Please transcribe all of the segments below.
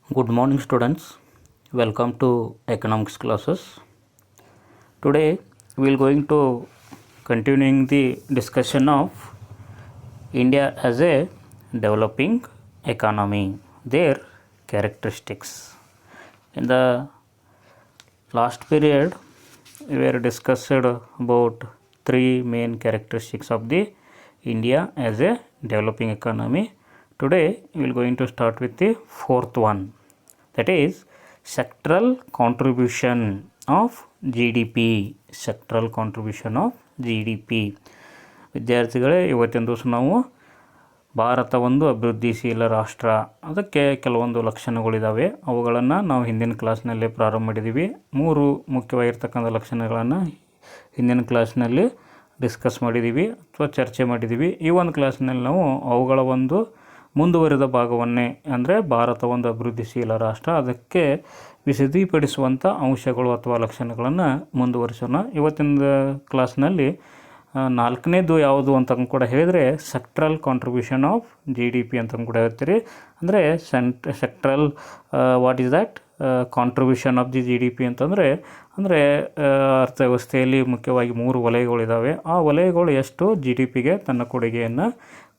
Good morning, students. Welcome to economics classes. Today we will going to continuing the discussion of India as a developing economy, their characteristics. In the last period, we were discussed about three main characteristics of the India as a developing economy. Today we will going to start with the fourth one, that is sectoral contribution of GDP. sectoral contribution of GDP. ವಿದ್ಯಾರ್ಥಿಗಳೇ, ಇವತ್ತಿನ ದಿವಸ ನಾವು ಭಾರತ ಒಂದು ಅಭಿವೃದ್ಧಿಶೀಲ ರಾಷ್ಟ್ರ, ಅದಕ್ಕೆ ಕೆಲವೊಂದು ಲಕ್ಷಣಗಳಿದ್ದಾವೆ. ಅವುಗಳನ್ನು ನಾವು ಹಿಂದಿನ ಕ್ಲಾಸ್ನಲ್ಲೇ ಪ್ರಾರಂಭ ಮಾಡಿದ್ದೀವಿ. ಮೂರು ಮುಖ್ಯವಾಗಿರ್ತಕ್ಕಂಥ ಲಕ್ಷಣಗಳನ್ನು ಹಿಂದಿನ ಕ್ಲಾಸ್ನಲ್ಲಿ ಡಿಸ್ಕಸ್ ಮಾಡಿದ್ದೀವಿ ಅಥವಾ ಚರ್ಚೆ ಮಾಡಿದ್ದೀವಿ. ಈ ಒಂದು ಕ್ಲಾಸ್ನಲ್ಲಿ ನಾವು ಅವುಗಳ ಒಂದು ಮುಂದುವರಿದ ಭಾಗವನ್ನೇ, ಅಂದರೆ ಭಾರತ ಒಂದು ಅಭಿವೃದ್ಧಿಶೀಲ ರಾಷ್ಟ್ರ, ಅದಕ್ಕೆ ವಿಶದೀಪಡಿಸುವಂಥ ಅಂಶಗಳು ಅಥವಾ ಲಕ್ಷಣಗಳನ್ನು ಮುಂದುವರಿಸೋಣ. ಇವತ್ತಿನ ಕ್ಲಾಸ್ನಲ್ಲಿ ನಾಲ್ಕನೇದು ಯಾವುದು ಅಂತ ಕೂಡ ಹೇಳಿದರೆ ಸೆಕ್ಟ್ರಲ್ ಕಾಂಟ್ರಿಬ್ಯೂಷನ್ ಆಫ್ GDP ಅಂತ ಕೂಡ ಹೇಳ್ತೀರಿ. ಅಂದರೆ sectoral what is that contribution of the GDP ಅಂತಂದರೆ ಅರ್ಥವ್ಯವಸ್ಥೆಯಲ್ಲಿ ಮುಖ್ಯವಾಗಿ ಮೂರು ವಲಯಗಳಿದ್ದಾವೆ. ಆ ವಲಯಗಳು ಎಷ್ಟು GDPಗೆ ತನ್ನ ಕೊಡುಗೆಯನ್ನು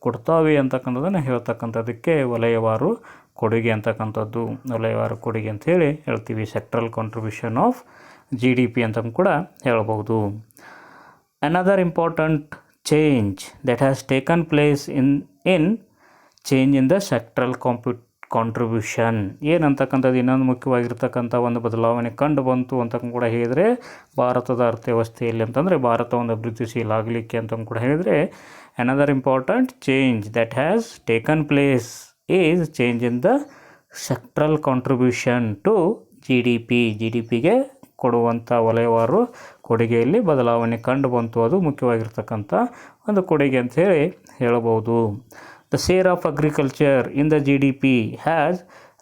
ಕೊಡ್ತಾವೆ ಅಂತಕ್ಕಂಥದ್ದನ್ನು ಹೇಳ್ತಕ್ಕಂಥದ್ದಕ್ಕೆ ವಲಯವಾರು ಕೊಡುಗೆ ಅಂತಕ್ಕಂಥದ್ದು, ವಲಯವಾರು ಕೊಡುಗೆ ಅಂಥೇಳಿ ಹೇಳ್ತೀವಿ. ಸೆಕ್ಟ್ರಲ್ ಕಾಂಟ್ರಿಬ್ಯೂಷನ್ ಆಫ್ GDP ಅಂತ ಕೂಡ ಹೇಳ್ಬೋದು. Another important change that has taken place in change in the sectoral contribution ಏನಂತಕ್ಕಂಥದ್ದು, ಇನ್ನೊಂದು ಮುಖ್ಯವಾಗಿರ್ತಕ್ಕಂಥ ಒಂದು ಬದಲಾವಣೆ ಕಂಡು ಬಂತು ಅಂತ ಕೂಡ ಹೇಳಿದರೆ ಭಾರತದ ಅರ್ಥವ್ಯವಸ್ಥೆಯಲ್ಲಿ, ಅಂತಂದರೆ ಭಾರತ ಒಂದು ಅಭಿವೃದ್ಧಿಶೀಲ ಆಗಲಿಕ್ಕೆ ಅಂತ ಕೂಡ ಹೇಳಿದರೆ another important change that has taken place is change in the sectoral contribution to GDPಗೆ ಕೊಡುವಂಥ ವಲಯವಾರು ಕೊಡುಗೆಯಲ್ಲಿ ಬದಲಾವಣೆ ಕಂಡು ಬಂತು. ಅದು ಮುಖ್ಯವಾಗಿರ್ತಕ್ಕಂಥ ಒಂದು ಕೊಡುಗೆ ಅಂಥೇಳಿ ಹೇಳಬಹುದು. The share of agriculture in the GDP has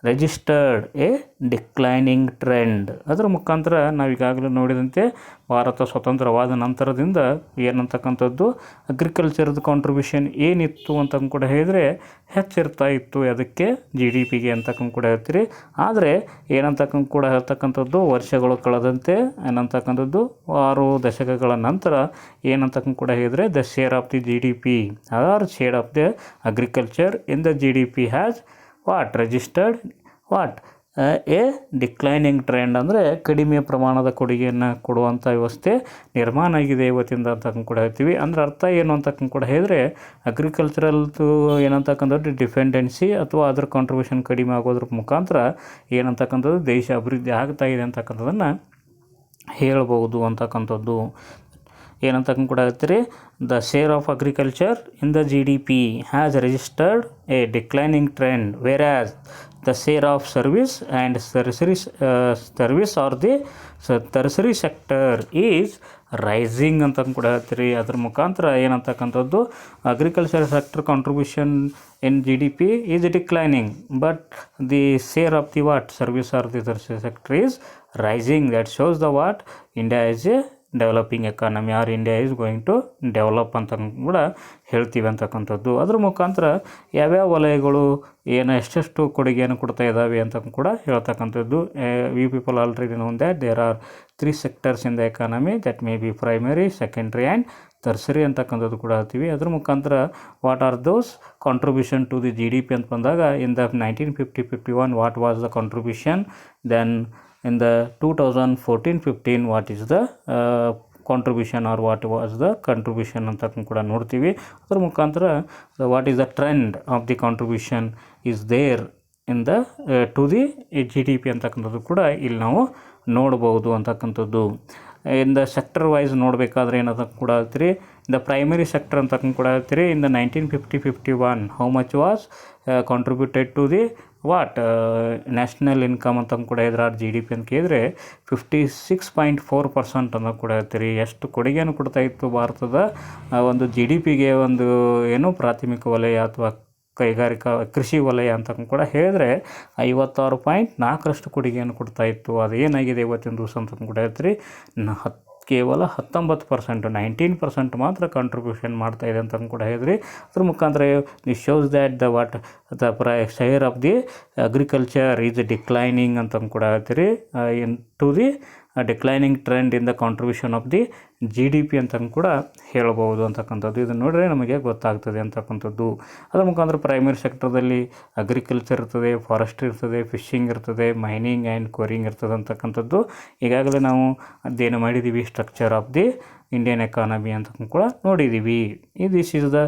registered a declining trend. ಅದರ ಮುಖಾಂತರ ನಾವೀಗಾಗಲೇ ನೋಡಿದಂತೆ ಭಾರತ ಸ್ವತಂತ್ರವಾದ ನಂತರದಿಂದ ಏನಂತಕ್ಕಂಥದ್ದು ಅಗ್ರಿಕಲ್ಚರ್ದು ಕಾಂಟ್ರಿಬ್ಯೂಷನ್ ಏನಿತ್ತು ಅಂತ ಕೂಡ ಹೇಳಿದರೆ ಹೆಚ್ಚಿರ್ತಾ ಇತ್ತು ಅದಕ್ಕೆ GDPಗೆ ಅಂತಕ್ಕಂಥ ಕೂಡ ಹೇಳ್ತೀರಿ. ಆದರೆ ಏನಂತಕ್ಕಂಥ ಕೂಡ ಹೇಳ್ತಕ್ಕಂಥದ್ದು ವರ್ಷಗಳು ಕಳೆದಂತೆ ಏನಂತಕ್ಕಂಥದ್ದು 6 ದಶಕಗಳ ನಂತರ ಏನಂತಕ್ಕಂಥ ಕೂಡ ಹೇಳಿದರೆ the share of the GDP or share of the agriculture in the GDP has registered a declining trend. ಅಂದರೆ ಕಡಿಮೆ ಪ್ರಮಾಣದ ಕೊಡುಗೆಯನ್ನು ಕೊಡುವಂಥ ವ್ಯವಸ್ಥೆ ನಿರ್ಮಾಣ ಆಗಿದೆ ಇವತ್ತಿಂದ ಅಂತಕ್ಕಂಥ ಕೂಡ ಹೇಳ್ತೀವಿ. ಅಂದರೆ ಅರ್ಥ ಏನು ಅಂತಕ್ಕಂಥ ಕೂಡ ಹೇಳಿದರೆ ಅಗ್ರಿಕಲ್ಚರಲ್ದು ಏನಂತಕ್ಕಂಥದ್ದು ಡಿಪೆಂಡೆನ್ಸಿ ಅಥವಾ ಅದರ ಕಾಂಟ್ರಿಬ್ಯೂಷನ್ ಕಡಿಮೆ ಆಗೋದ್ರ ಮುಖಾಂತರ ಏನಂತಕ್ಕಂಥದ್ದು ದೇಶ ಅಭಿವೃದ್ಧಿ ಆಗ್ತಾ ಇದೆ ಅಂತಕ್ಕಂಥದ್ದನ್ನು ಹೇಳ್ಬೋದು ಅಂತಕ್ಕಂಥದ್ದು. ಏನಂತಕ್ಕಂಥ ಕೂಡ ಹೇಳ್ತೀರಿ the share of agriculture in the GDP has registered a declining trend where the share of service and service or the tertiary sector is rising ಅಂತ ಕೂಡ ಹೇಳ್ತೀರಿ. ಅದ್ರ ಮುಖಾಂತರ ಏನಂತಕ್ಕಂಥದ್ದು agriculture sector contribution in GDP is declining, but the share of the service are the tertiary sector is rising. that shows the India is a developing economy or India is going to develop ಅಂತ ಕೂಡ ಹೇಳ್ತೀವಿ ಅಂತಕ್ಕಂಥದ್ದು. ಅದ್ರ ಮುಖಾಂತರ ಯಾವ್ಯಾವ ವಲಯಗಳು ಎಷ್ಟೆಷ್ಟು ಕೊಡುಗೆಯನ್ನು ಕೊಡ್ತಾ ಇದ್ದಾವೆ ಅಂತ ಕೂಡ ಹೇಳ್ತಕ್ಕಂಥದ್ದು. We people already know that there are 3 sectors in the economy, that may be primary, secondary and tertiary ಅಂತಕ್ಕಂಥದ್ದು ಕೂಡ ಹೇಳ್ತೀವಿ. ಅದ್ರ ಮುಖಾಂತರ what are those contribution to the GDP ಅಂತ ಬಂದಾಗ in the 1950-51 what was the contribution, then in the 2014-15 what is the contribution or what was the contribution ಅಂತ ಕೂಡ ನೋಡ್ತೀವಿ. ಅದರ ಮುಖಾಂತರ what is the trend of the contribution is there in the to the GDP ಅಂತಕ್ಕಂಥದ್ದು ಕೂಡ ಇಲ್ಲಿ ನಾವು ನೋಡ್ಬೋದು ಅಂತಕ್ಕಂಥದ್ದು. ಇನ್ ದ ಸೆಕ್ಟರ್ ವೈಸ್ ನೋಡಬೇಕಾದ್ರೆ ಏನಂತ ಕೂಡ ಹೇಳ್ತೀರಿ ದ ಪ್ರೈಮರಿ ಸೆಕ್ಟರ್ ಅಂತ ಕೂಡ ಹೇಳ್ತೀರಿ. In the 1950-51 how much was contributed to the national income ಅಂತ ಕೂಡ ಹೇಳಿದ್ರೆ GDP ಅಂತ ಕೇಳಿದರೆ 56.4% ಅಂತ ಕೂಡ ಹೇಳ್ತೀರಿ. ಎಷ್ಟು ಕೊಡುಗೆಯನ್ನು ಕೊಡ್ತಾ ಇತ್ತು ಭಾರತದ ಒಂದು GDPಗೆ ಒಂದು ಏನು ಪ್ರಾಥಮಿಕ ವಲಯ ಅಥವಾ ಕೈಗಾರಿಕಾ ಕೃಷಿ ವಲಯ ಅಂತ ಕೂಡ ಹೇಳಿದ್ರೆ 56.4% ಕೊಡುಗೆಯನ್ನು ಕೊಡ್ತಾ ಇತ್ತು. ಅದು ಏನಾಗಿದೆ ಇವತ್ತಿನ ದಿವಸ ಅಂತ ಕೂಡ ಹೇಳ್ತೀರಿ ಕೇವಲ 19%, 19% ಮಾತ್ರ ಕಾಂಟ್ರಿಬ್ಯೂಷನ್ ಮಾಡ್ತಾ ಇದೆ ಅಂತ ಕೂಡ ಹೇಳಿದ್ರಿ. ಅದ್ರ ಮುಖಾಂತರ this shows that the share of the agriculture is declining ಅಂತ ಕೂಡ ಹೇಳ್ತೀರಿ into the declining trend in the contribution of the GDP ಅಂತ ಕೂಡ ಹೇಳ್ಬೋದು ಅಂತಕ್ಕಂಥದ್ದು. ಇದನ್ನು ನೋಡಿದ್ರೆ ನಮಗೆ ಗೊತ್ತಾಗ್ತದೆ ಅಂತಕ್ಕಂಥದ್ದು. ಅದರ ಮುಖಾಂತರ ಪ್ರೈಮರಿ ಸೆಕ್ಟರ್ದಲ್ಲಿ ಅಗ್ರಿಕಲ್ಚರ್ ಇರ್ತದೆ, ಫಾರೆಸ್ಟ್ರಿ ಇರ್ತದೆ, ಫಿಶಿಂಗ್ ಇರ್ತದೆ, ಮೈನಿಂಗ್ ಆ್ಯಂಡ್ ಕ್ವರಿಂಗ್ ಇರ್ತದೆ ಅಂತಕ್ಕಂಥದ್ದು ಈಗಾಗಲೇ ನಾವು ಅಧ್ಯಯನ ಮಾಡಿದ್ದೀವಿ. Structure of the Indian economy ಅಂತ ಕೂಡ ನೋಡಿದ್ದೀವಿ. ದಿಸ್ ಈಸ್ ದ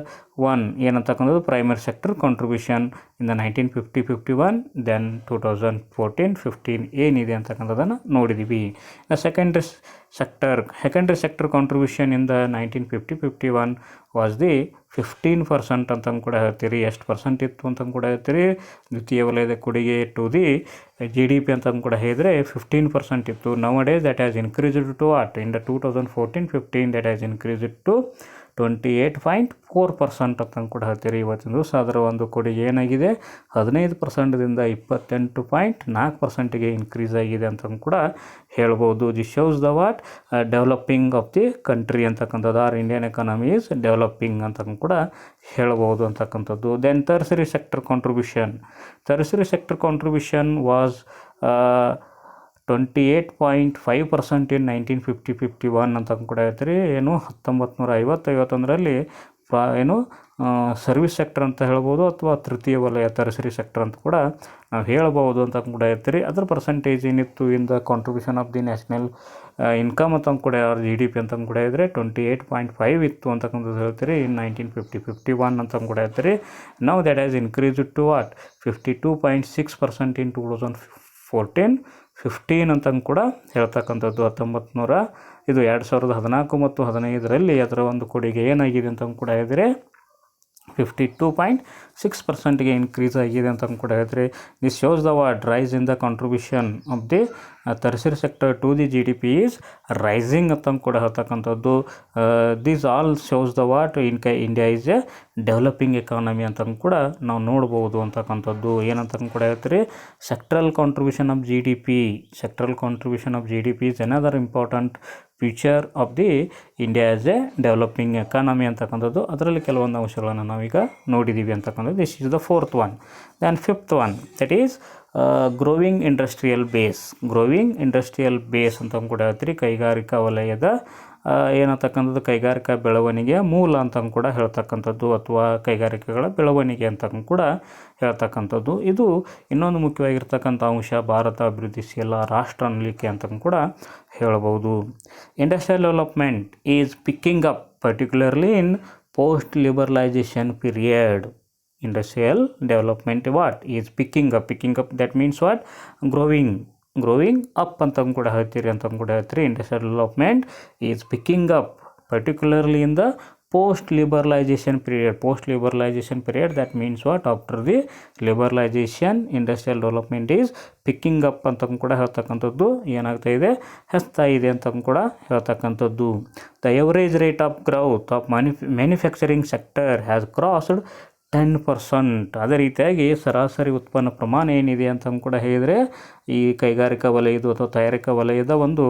ಒನ್ ಏನಂತಕ್ಕಂಥದ್ದು primary sector contribution in the 1950-51 then 2014-15 ಏನಿದೆ ಅಂತಕ್ಕಂಥದ್ದನ್ನು ನೋಡಿದ್ದೀವಿ. Secondary sector contribution in the 1950-51 was the 15% ಅಂತ ಕೂಡ ಹೇಳ್ತೀರಿ. ಎಷ್ಟು ಪರ್ಸೆಂಟ್ ಇತ್ತು ಅಂತ ಕೂಡ ಹೇಳ್ತೀರಿ. ದ್ವಿತೀಯ ವಲಯದ ಕೊಡುಗೆ ಟು ದಿ GDP ಅಂತ ಕೂಡ ಹೇಳಿದರೆ 15% ಇತ್ತು. Nowadays that has increased to what in the 2014-15 that has increased to 28.4% ಅಂತ ಕೂಡ ಹೇಳ್ತೀರಿ. ಇವತ್ತಿನ ದಿವಸ ಅದರ ಒಂದು ಕೊಡುಗೆ ಏನಾಗಿದೆ 15%ದಿಂದ 28.4%ಗೆ ಇನ್ಕ್ರೀಸ್ ಆಗಿದೆ ಅಂತ ಕೂಡ ಹೇಳ್ಬೋದು. This shows the what developing of the country ಅಂತಕ್ಕಂಥದ್ದು. Our Indian economy is developing ಅಂತ ಕೂಡ ಹೇಳ್ಬೋದು ಅಂತಕ್ಕಂಥದ್ದು. Then tertiary sector contribution was 28.5% in 1950-51 ಅಂತ ಕೂಡ ಹೇಳ್ತೀರಿ. ಏನು 1950-51ರಲ್ಲಿ ಏನು ಸರ್ವಿಸ್ ಸೆಕ್ಟರ್ ಅಂತ ಹೇಳ್ಬೋದು ಅಥವಾ ತೃತೀಯ ವಲಯ ಟರ್ಸರಿ ಸೆಕ್ಟರ್ ಅಂತ ಕೂಡ ನಾವು ಹೇಳ್ಬೋದು ಅಂತ ಕೂಡ ಹೇಳ್ತೀರಿ. ಅದರ ಪರ್ಸೆಂಟೇಜ್ ಏನಿತ್ತು ಇನ್ the contribution of the national income ಅಂತ ಕೂಡ GDP ಅಂತ ಕೂಡ ಹೇಳಿದರೆ 28.5 ಇತ್ತು ಅಂತಕ್ಕಂಥದ್ದು ಹೇಳ್ತೀರಿ ಇನ್ 1950-51 ಅಂತ ಕೂಡ ಹೇಳ್ತೀರಿ. ನಾವು that has increased to what 52.6% in 2014-15 ಅಂತ ಕೂಡ ಹೇಳ್ತಕ್ಕಂಥದ್ದು. 2014 ಮತ್ತು 15ರಲ್ಲಿ ಅದರ ಒಂದು ಕೊಡುಗೆ ಏನಾಗಿದೆ ಅಂತ ಕೂಡ ಹೇಳಿದರೆ 52.6%ಗೆ ಇನ್ಕ್ರೀಸ್ ಆಗಿದೆ ಅಂತ ಕೂಡ ಹೇಳ್ತಾರೆ. This shows the what rise in the contribution of the tertiary sector to the GDP is rising ಅಂತ ಕೂಡ ಹೇಳ್ತಕ್ಕಂಥದ್ದು. This all shows the what India is a developing economy ಅಂತ ಕೂಡ ನಾವು ನೋಡ್ಬೋದು ಅಂತಕ್ಕಂಥದ್ದು. ಏನಂತ ಕೂಡ ಹೇಳ್ತೀರಿ sectoral contribution of GDP is another important future of the India as a developing economy ಅಂತಕ್ಕಂಥದ್ದು. ಅದರಲ್ಲಿ ಕೆಲವೊಂದು ಅಂಶಗಳನ್ನು ನಾವೀಗ ನೋಡಿದ್ದೀವಿ ಅಂತಕ್ಕಂಥದ್ದು. This is the fourth one. Then fifth one that is growing industrial base ಅಂತ ಕೂಡ ಹೇಳ್ತೀರಿ. ಕೈಗಾರಿಕಾ ವಲಯದ ಏನಂತಕ್ಕಂಥದ್ದು ಕೈಗಾರಿಕಾ ಬೆಳವಣಿಗೆಯ ಮೂಲ ಅಂತ ಕೂಡ ಹೇಳ್ತಕ್ಕಂಥದ್ದು ಅಥವಾ ಕೈಗಾರಿಕೆಗಳ ಬೆಳವಣಿಗೆ ಅಂತ ಕೂಡ ಹೇಳ್ತಕ್ಕಂಥದ್ದು. ಇದು ಇನ್ನೊಂದು ಮುಖ್ಯವಾಗಿರ್ತಕ್ಕಂಥ ಅಂಶ ಭಾರತ ಅಭಿವೃದ್ಧಿಶೀಲ ರಾಷ್ಟ್ರ ಅನ್ನಲಿಕ್ಕೆ ಅಂತ ಕೂಡ ಹೇಳ್ಬೋದು. Industrial development is picking up particularly in post liberalization period. Industrial development what is picking up that means what growing up ಅಂತ ಕೂಡ ಹೇಳ್ತೀರಿ ಅಂತ ಕೂಡ ಹೇಳ್ತೀರಿ. Industrial development is picking up particularly in the post liberalization period that means what after the liberalization industrial development is picking up ಅಂತ ಕೂಡ ಹೇಳ್ತಕ್ಕಂಥದ್ದು ಏನಾಗ್ತಾ ಇದೆ ಹೆಚ್ಚುತ್ತಾ ಇದೆ ಅಂತ ಕೂಡ ಹೇಳ್ತಕ್ಕಂಥದ್ದು. The average rate of growth of manufacturing sector has crossed 10%. ಅದೇ ರೀತಿಯಾಗಿ ಸರಾಸರಿ ಉತ್ಪನ್ನ ಪ್ರಮಾಣ ಏನಿದೆ ಅಂತ ಕೂಡ ಹೇಳಿದರೆ ಈ ಕೈಗಾರಿಕಾ ವಲಯದು ಅಥವಾ ತಯಾರಿಕಾ ವಲಯದ ಒಂದು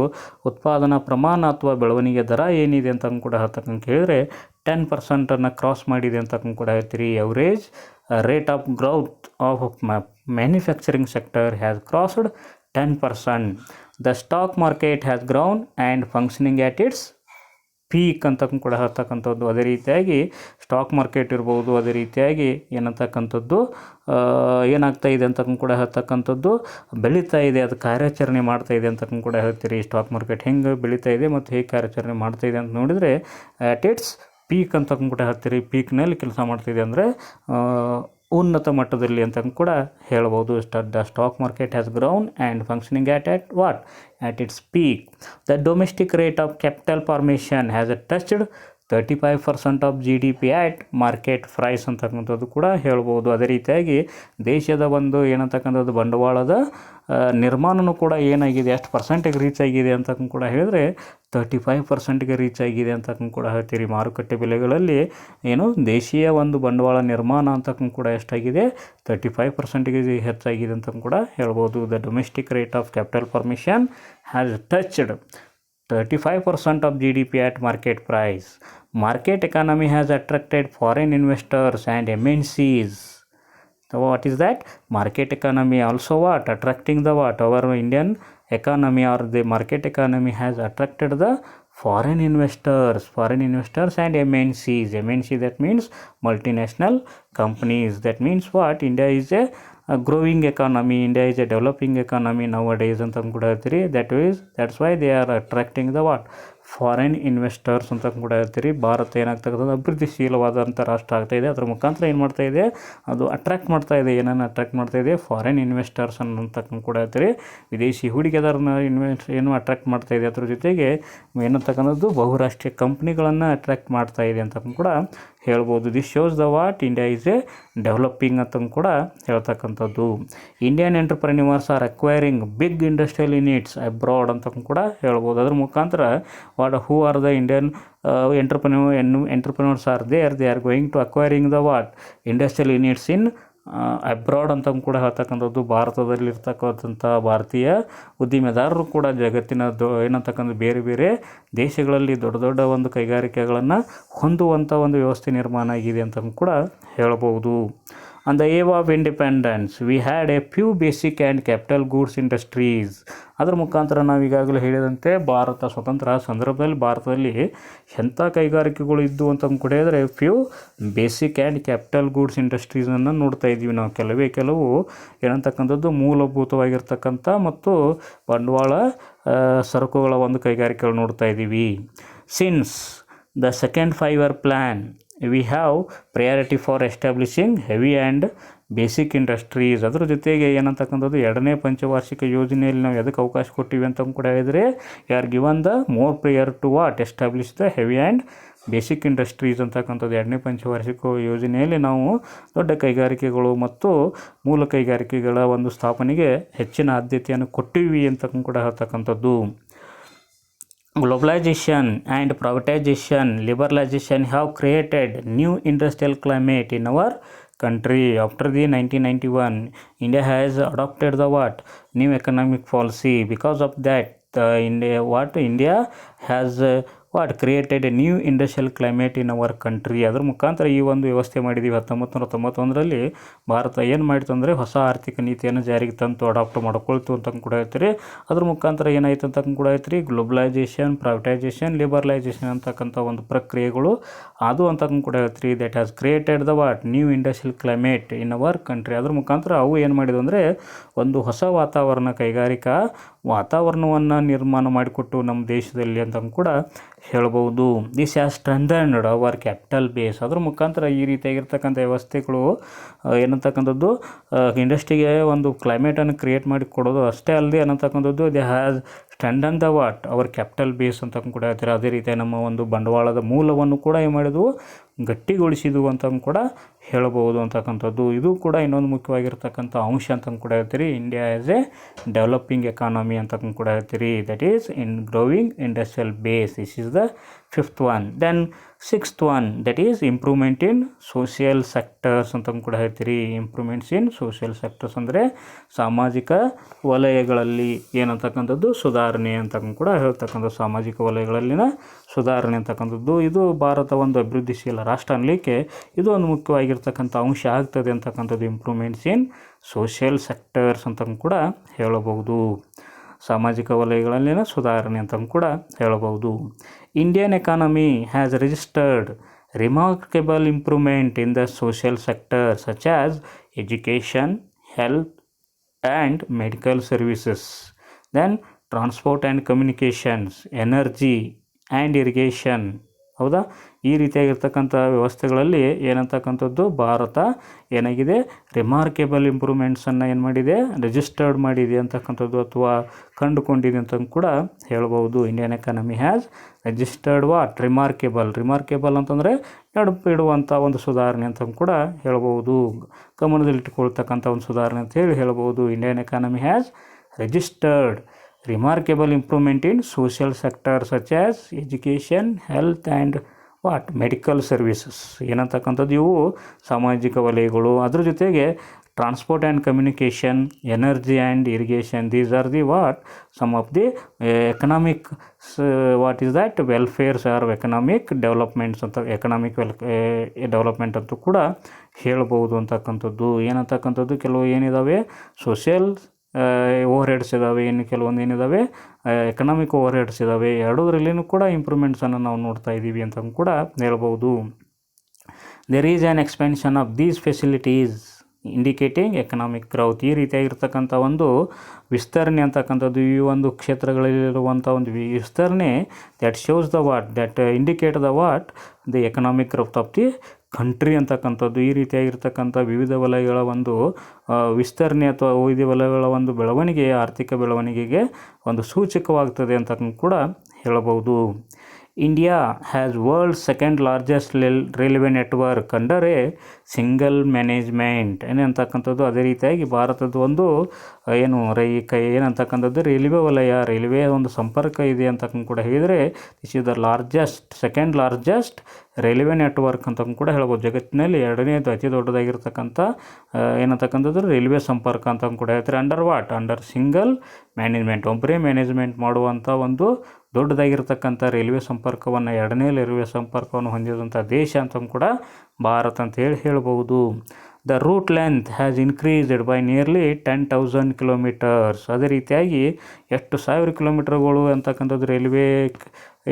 ಉತ್ಪಾದನಾ ಪ್ರಮಾಣ ಅಥವಾ ಬೆಳವಣಿಗೆ ದರ ಏನಿದೆ ಅಂತ ಕೂಡ ಹೇಳ್ತಕ್ಕಂತ ಹೇಳಿದರೆ 10%ಅನ್ನು ಕ್ರಾಸ್ ಮಾಡಿದೆ ಅಂತ ಕೂಡ ಹೇಳ್ತೀರಿ. Average rate of growth of manufacturing sector has crossed 10%. The stock market has grown and functioning at its peak ಅಂತ ಕೂಡ ಹೇಳ್ತಕ್ಕಂಥದ್ದು. ಅದೇ ರೀತಿಯಾಗಿ ಸ್ಟಾಕ್ ಮಾರ್ಕೆಟ್ ಇರ್ಬೋದು, ಅದೇ ರೀತಿಯಾಗಿ ಏನಂತಕ್ಕಂಥದ್ದು ಏನಾಗ್ತಾ ಇದೆ ಅಂತ ಕೂಡ ಹೇಳ್ತಕ್ಕಂಥದ್ದು ಬೆಳೀತಾ ಇದೆ, ಅದು ಕಾರ್ಯಾಚರಣೆ ಮಾಡ್ತಾ ಇದೆ ಅಂತ ಕೂಡ ಹೇಳ್ತೀರಿ. ಸ್ಟಾಕ್ ಮಾರ್ಕೆಟ್ ಹೆಂಗೆ ಬೆಳೀತಾ ಇದೆ ಮತ್ತು ಹೇಗೆ ಕಾರ್ಯಾಚರಣೆ ಮಾಡ್ತಾ ಇದೆ ಅಂತ ನೋಡಿದರೆ ಆಟ್ ಇಟ್ಸ್ ಪೀಕ್ ಅಂತ ಕೂಡ ಹೇಳ್ತೀರಿ. ಪೀಕ್ನಲ್ಲಿ ಕೆಲಸ ಮಾಡ್ತಿದೆ ಅಂದರೆ ಉನ್ನತ ಮಟ್ಟದಲ್ಲಿ ಅಂತ ಕೂಡ ಹೇಳ್ಬೋದು. The stock market has grown and functioning at what? At its peak. The domestic rate of capital formation has touched 35% of GDP at market price ಅಂತಕ್ಕಂಥದ್ದು ಕೂಡ ಹೇಳ್ಬೋದು. ಅದೇ ರೀತಿಯಾಗಿ ದೇಶದ ಒಂದು ಏನಂತಕ್ಕಂಥದ್ದು ಬಂಡವಾಳದ ನಿರ್ಮಾಣವೂ ಕೂಡ ಏನಾಗಿದೆ, ಎಷ್ಟು ಪರ್ಸೆಂಟಿಗೆ ರೀಚ್ ಆಗಿದೆ ಅಂತ ಕೂಡ ಹೇಳಿದ್ರೆ 35%ಗೆ ರೀಚ್ ಆಗಿದೆ ಅಂತ ಕೂಡ ಹೇಳ್ತೀರಿ. ಮಾರುಕಟ್ಟೆ ಬೆಲೆಗಳಲ್ಲಿ ಏನು ದೇಶೀಯ ಒಂದು ಬಂಡವಾಳ ನಿರ್ಮಾಣ ಅಂತ ಕೂಡ ಎಷ್ಟಾಗಿದೆ 35%ಗೆ ಹೆಚ್ಚಾಗಿದೆ ಅಂತ ಕೂಡ ಹೇಳ್ಬೋದು. The domestic rate of capital formation has touched 35% of GDP at market price. Market economy has attracted foreign investors and MNCs. So what is that? Market economy also what? Attracting the what? Our Indian economy or the market economy has attracted the foreign investors and MNCs. MNC, that means multinational companies. That means what? India is a growing economy. India is a developing economy nowadays ಅಂತ ಕೂಡ ಹೇಳ್ತೀರಿ. that's why they are attracting the what? Foreign investors ಅಂತ ಕೂಡ ಹೇಳ್ತೀರಿ. ಭಾರತ ಏನಾಗ್ತಕ್ಕಂಥದ್ದು ಅಭಿವೃದ್ಧಿಶೀಲವಾದಂಥ ರಾಷ್ಟ್ರ ಆಗ್ತಾಯಿದೆ. ಅದರ ಮುಖಾಂತರ ಏನು ಮಾಡ್ತಾಯಿದೆ, ಅದು ಅಟ್ರಾಕ್ಟ್ ಮಾಡ್ತಾಯಿದೆ. ಏನನ್ನು ಅಟ್ರಾಕ್ಟ್ ಮಾಡ್ತಾಯಿದೆ? ಫಾರಿನ್ ಇನ್ವೆಸ್ಟರ್ಸ್ ಅನ್ನೋಂತಕ್ಕಂಥ ಕೂಡ ಹೇಳ್ತೀರಿ. ವಿದೇಶಿ ಹೂಡಿಕೆದಾರನ ಏನು ಅಟ್ರಾಕ್ಟ್ ಮಾಡ್ತಾಯಿದೆ, ಅದ್ರ ಜೊತೆಗೆ ಏನಂತಕ್ಕಂಥದ್ದು ಬಹುರಾಷ್ಟ್ರೀಯ ಕಂಪ್ನಿಗಳನ್ನು ಅಟ್ರಾಕ್ಟ್ ಮಾಡ್ತಾಯಿದೆ ಅಂತ ಕೂಡ ಹೇಳ್ಬೋದು. This shows the what? India is a developing ಅಂತ ಕೂಡ ಹೇಳ್ತಕ್ಕಂಥದ್ದು. Indian entrepreneurs are acquiring big industrial units abroad ಅಂತ ಕೂಡ ಹೇಳ್ಬೋದು. ಅದ್ರ ಮುಖಾಂತರ who are the Indian entrepreneurs are there, they are going to acquiring the what? Industrial units in abroad ಅಂತ ಕೂಡ ಹೇಳ್ತಕ್ಕಂಥದ್ದು. ಭಾರತದಲ್ಲಿರ್ತಕ್ಕಂಥ ಭಾರತೀಯ ಉದ್ದಿಮೆದಾರರು ಕೂಡ ಜಗತ್ತಿನ ಏನಂತಕ್ಕಂಥ ಬೇರೆ ಬೇರೆ ದೇಶಗಳಲ್ಲಿ ದೊಡ್ಡ ದೊಡ್ಡ ಒಂದು ಕೈಗಾರಿಕೆಗಳನ್ನು ಹೊಂದುವಂಥ ಒಂದು ವ್ಯವಸ್ಥೆ ನಿರ್ಮಾಣ ಆಗಿದೆ ಅಂತ ಕೂಡ ಹೇಳ್ಬೋದು. On the eve of independence, we had a few basic and capital goods industries. ಅದರ ಮುಖಾಂತರ ನಾವು ಈಗಾಗಲೇ ಹೇಳಿದಂತೆ ಭಾರತ ಸ್ವತಂತ್ರ ಸಂದರ್ಭದಲ್ಲಿ ಭಾರತದಲ್ಲಿ ಎಂಥ ಕೈಗಾರಿಕೆಗಳು ಇದ್ದು ಅಂತ ಕೂಡ ಹೇಳಿದ್ರೆ few basic and capital goods ಇಂಡಸ್ಟ್ರೀಸನ್ನು ನೋಡ್ತಾ ಇದ್ದೀವಿ ನಾವು. ಕೆಲವು ಏನಂತಕ್ಕಂಥದ್ದು ಮೂಲಭೂತವಾಗಿರ್ತಕ್ಕಂಥ ಮತ್ತು ಬಂಡವಾಳ ಸರಕುಗಳ ಒಂದು ಕೈಗಾರಿಕೆಗಳು ನೋಡ್ತಾ ಇದ್ದೀವಿ. Since the second 5-year plan we have priority for establishing heavy and basic industries. ಅದ್ರ ಜೊತೆಗೆ ಏನಂತಕ್ಕಂಥದ್ದು ಎರಡನೇ ಪಂಚವಾರ್ಷಿಕ ಯೋಜನೆಯಲ್ಲಿ ನಾವು ಎದಕ್ಕೆ ಅವಕಾಶ ಕೊಟ್ಟಿವಿ ಅಂತ ಕೂಡ ಹೇಳಿದರೆ are given the more prior to what? Establish the heavy and basic industries ಅಂತಕ್ಕಂಥದ್ದು ಎರಡನೇ ಪಂಚವಾರ್ಷಿಕ ಯೋಜನೆಯಲ್ಲಿ ನಾವು ದೊಡ್ಡ ಕೈಗಾರಿಕೆಗಳು ಮತ್ತು ಮೂಲ ಕೈಗಾರಿಕೆಗಳ ಒಂದು ಸ್ಥಾಪನೆಗೆ ಹೆಚ್ಚಿನ ಆದ್ಯತೆಯನ್ನು ಕೊಟ್ಟಿವಿ ಅಂತ ಕೂಡ ಹೇಳ್ತಕ್ಕಂಥದ್ದು. Globalization and privatization, liberalization have created new industrial climate in our country. After the 1991, India has adopted the what? New economic policy. Because of that, India has created a new industrial climate in our country. ಅದರ ಮುಖಾಂತರ ಈ ಒಂದು ವ್ಯವಸ್ಥೆ ಮಾಡಿದ್ದೀವಿ. 1991ರಲ್ಲಿ ಭಾರತ ಏನು ಮಾಡಿತು ಅಂದರೆ ಹೊಸ ಆರ್ಥಿಕ ನೀತಿಯನ್ನು ಜಾರಿಗೆ ತಂತು, ಅಡಾಪ್ಟ್ ಮಾಡ್ಕೊಳ್ತು ಅಂತ ಕೂಡ ಹೇಳ್ತೀರಿ. ಅದ್ರ ಮುಖಾಂತರ ಏನಾಯ್ತು ಅಂತ ಕೂಡ ಹೇಳ್ತೀರಿ, ಗ್ಲೋಬಲೈಸೇಷನ್, ಪ್ರೈವೇಟೈಸೇಷನ್, ಲಿಬರಲೈಸೇಷನ್ ಅಂತಕ್ಕಂಥ ಒಂದು ಪ್ರಕ್ರಿಯೆಗಳು ಅದು ಅಂತ ಕೂಡ ಹೇಳ್ತೀರಿ. That has created the what? New industrial climate in our country. ಅದ್ರ ಮುಖಾಂತರ ಅವು ಏನು ಮಾಡಿದ್ವು ಅಂದರೆ ಒಂದು ಹೊಸ ವಾತಾವರಣ, ಕೈಗಾರಿಕಾ ವಾತಾವರಣವನ್ನು ನಿರ್ಮಾಣ ಮಾಡಿಕೊಟ್ಟು ನಮ್ಮ ದೇಶದಲ್ಲಿ ಅಂತ ಕೂಡ ಹೇಳ್ಬೋದು. This has strengthened our capital base. ಅದ್ರ ಮುಖಾಂತರ ಈ ರೀತಿಯಾಗಿರ್ತಕ್ಕಂಥ ವ್ಯವಸ್ಥೆಗಳು ಏನಂತಕ್ಕಂಥದ್ದು ಇಂಡಸ್ಟ್ರಿಗೆ ಒಂದು ಕ್ಲೈಮೇಟನ್ನು ಕ್ರಿಯೇಟ್ ಮಾಡಿ ಕೊಡೋದು ಅಷ್ಟೇ ಅಲ್ಲದೆ ಅನ್ನತಕ್ಕಂಥದ್ದು they has strengthen the what? Our capital base ಅಂತ ಕೂಡ ಹೇಳ್ತಾರೆ. ಅದೇ ರೀತಿ ನಮ್ಮ ಒಂದು ಬಂಡವಾಳದ ಮೂಲವನ್ನು ಕೂಡ ಏನು ಮಾಡಿದ್ವು? ಗಟ್ಟಿಗೊಳಿಸಿದ್ವು ಅಂತ ಕೂಡ ಹೇಳ್ಬೋದು ಅಂತಕ್ಕಂಥದ್ದು. ಇದು ಕೂಡ ಇನ್ನೊಂದು ಮುಖ್ಯವಾಗಿರ್ತಕ್ಕಂಥ ಅಂಶ ಅಂತ ಕೂಡ ಹೇಳ್ತೀರಿ. India as A developing economy ಅಂತ ಕೂಡ ಹೇಳ್ತೀರಿ. That is in growing industrial base. This is the 5th one. Then 6th one, that is improvement in social sectors ಅಂತ ಕೂಡ ಹೇಳ್ತೀರಿ. ಇಂಪ್ರೂವ್ಮೆಂಟ್ಸ್ ಇನ್ ಸೋಷಿಯಲ್ ಸೆಕ್ಟರ್ಸ್ ಅಂದರೆ ಸಾಮಾಜಿಕ ವಲಯಗಳಲ್ಲಿ ಏನಂತಕ್ಕಂಥದ್ದು ಸುಧಾರಣೆ ಅಂತ ಕೂಡ ಹೇಳ್ತಕ್ಕಂಥ ಸಾಮಾಜಿಕ ವಲಯಗಳಲ್ಲಿನ ಸುಧಾರಣೆ ಅಂತಕ್ಕಂಥದ್ದು. ಇದು ಭಾರತ ಒಂದು ಅಭಿವೃದ್ಧಿಶೀಲ ರಾಷ್ಟ್ರ ಅನ್ನಲಿಕ್ಕೆ ಇದು ಒಂದು ಮುಖ್ಯವಾಗಿರ್ತಕ್ಕಂಥ ಅಂಶ ಆಗ್ತದೆ ಅಂತಕ್ಕಂಥದ್ದು. ಇಂಪ್ರೂವ್ಮೆಂಟ್ಸ್ ಇನ್ ಸೋಷಿಯಲ್ ಸೆಕ್ಟರ್ಸ್ ಅಂತ ಕೂಡ ಹೇಳಬಹುದು. ಸಾಮಾಜಿಕ ವಲಯಗಳಲ್ಲಿನ ಸುಧಾರಣೆ ಅಂತ ಕೂಡ ಹೇಳಬಹುದು. Indian economy has registered remarkable improvement in the social sector such as education, health and medical services, then transport and communications, energy and irrigation. ಹೌದಾ? ಈ ರೀತಿಯಾಗಿರ್ತಕ್ಕಂಥ ವ್ಯವಸ್ಥೆಗಳಲ್ಲಿ ಏನಂತಕ್ಕಂಥದ್ದು ಭಾರತ ಏನಾಗಿದೆ? ರಿಮಾರ್ಕೇಬಲ್ ಇಂಪ್ರೂವ್ಮೆಂಟ್ಸನ್ನು ಏನು ಮಾಡಿದೆ? ರಿಜಿಸ್ಟರ್ಡ್ ಮಾಡಿದೆ ಅಂತಕ್ಕಂಥದ್ದು ಅಥವಾ ಕಂಡುಕೊಂಡಿದೆ ಅಂತ ಕೂಡ ಹೇಳ್ಬೋದು. Indian economy has registered what? Remarkable ಅಂತಂದರೆ ಇಡುವಂಥ ಒಂದು ಸುಧಾರಣೆ ಅಂತ ಕೂಡ ಹೇಳ್ಬೋದು. ಗಮನದಲ್ಲಿಟ್ಟುಕೊಳ್ತಕ್ಕಂಥ ಒಂದು ಸುಧಾರಣೆ ಅಂತ ಹೇಳ್ಬೋದು. Indian economy has registered remarkable improvement in social sectors such as education, health and medical services ಏನಂತಕ್ಕಂಥದ್ದು ಇವು ಸಾಮಾಜಿಕ ವಲಯಗಳು. ಅದ್ರ ಜೊತೆಗೆ transport and communication, energy and irrigation. These are the what some of the economic what is that welfares or economic developments ಅಂತ economic development ಅಂತೂ ಕೂಡ ಹೇಳ್ಬೋದು ಅಂತಕ್ಕಂಥದ್ದು. ಏನಂತಕ್ಕಂಥದ್ದು ಕೆಲವು ಏನಿದಾವೆ ಸೋಷಿಯಲ್ ಓವರ್ ಹೆಡ್ಸ್ ಇದ್ದಾವೆ, ಇನ್ನು ಕೆಲವೊಂದು ಏನಿದ್ದಾವೆ ಎಕನಾಮಿಕ್ ಓವರ್ ಹೆಡ್ಸ್ ಇದ್ದಾವೆ. ಎರಡೂದ್ರಲ್ಲಿನೂ ಕೂಡ ಇಂಪ್ರೂವ್ಮೆಂಟ್ಸನ್ನು ನಾವು ನೋಡ್ತಾ ಇದ್ದೀವಿ ಅಂತ ಕೂಡ ಹೇಳ್ಬೋದು. There is an expansion of these facilities indicating economic growth. ಈ ರೀತಿಯಾಗಿರ್ತಕ್ಕಂಥ ಒಂದು ವಿಸ್ತರಣೆ ಅಂತಕ್ಕಂಥದ್ದು, ಈ ಒಂದು ಕ್ಷೇತ್ರಗಳಲ್ಲಿರುವಂಥ ಒಂದು ವಿಸ್ತರಣೆ that shows the what that indicate the what the economic growth of the country ಅಂತಕ್ಕಂಥದ್ದು. ಈ ರೀತಿಯಾಗಿರ್ತಕ್ಕಂಥ ವಿವಿಧ ವಲಯಗಳ ಒಂದು ವಿಸ್ತರಣೆ ಅಥವಾ ವಿವಿಧ ವಲಯಗಳ ಒಂದು ಬೆಳವಣಿಗೆ ಆರ್ಥಿಕ ಬೆಳವಣಿಗೆಗೆ ಒಂದು ಸೂಚಕವಾಗ್ತದೆ ಅಂತ ಕೂಡ ಹೇಳಬಹುದು. India has world second largest railway network under a single management ಏನಂತಕ್ಕಂಥದ್ದು. ಅದೇ ರೀತಿಯಾಗಿ ಭಾರತದ ಒಂದು ಏನಂತಕ್ಕಂಥದ್ದು ರೈಲ್ವೆ ವಲಯ, ರೈಲ್ವೆ ಒಂದು ಸಂಪರ್ಕ ಇದೆ ಅಂತ ಕೂಡ ಹೇಳಿದರೆ this is the second largest railway network ಅಂತ ಕೂಡ ಹೇಳ್ಬೋದು. ಜಗತ್ತಿನಲ್ಲಿ ಎರಡನೇದು ಅತಿ ದೊಡ್ಡದಾಗಿರ್ತಕ್ಕಂಥ ಏನಂತಕ್ಕಂಥದ್ದು ರೈಲ್ವೆ ಸಂಪರ್ಕ ಅಂತ ಕೂಡ ಹೇಳ್ತಾರೆ. ಅಂಡರ್ ಸಿಂಗಲ್ ಮ್ಯಾನೇಜ್ಮೆಂಟ್, ಒಬ್ಬರೇ ಮ್ಯಾನೇಜ್ಮೆಂಟ್ ಮಾಡುವಂಥ ಒಂದು ದೊಡ್ಡದಾಗಿರ್ತಕ್ಕಂಥ ರೈಲ್ವೆ ಸಂಪರ್ಕವನ್ನು, ಎರಡನೇ ರೈಲ್ವೆ ಸಂಪರ್ಕವನ್ನು ಹೊಂದಿದಂಥ ದೇಶ ಅಂತ ಕೂಡ ಭಾರತ ಅಂತ ಹೇಳ್ಬೋದು. The route length has increased by nearly 10,000 kilometres. ಅದೇ ರೀತಿಯಾಗಿ ಎಷ್ಟು 1000 ಕಿಲೋಮೀಟರ್ಗಳು ಅಂತಕ್ಕಂಥದ್ದು ರೈಲ್ವೆ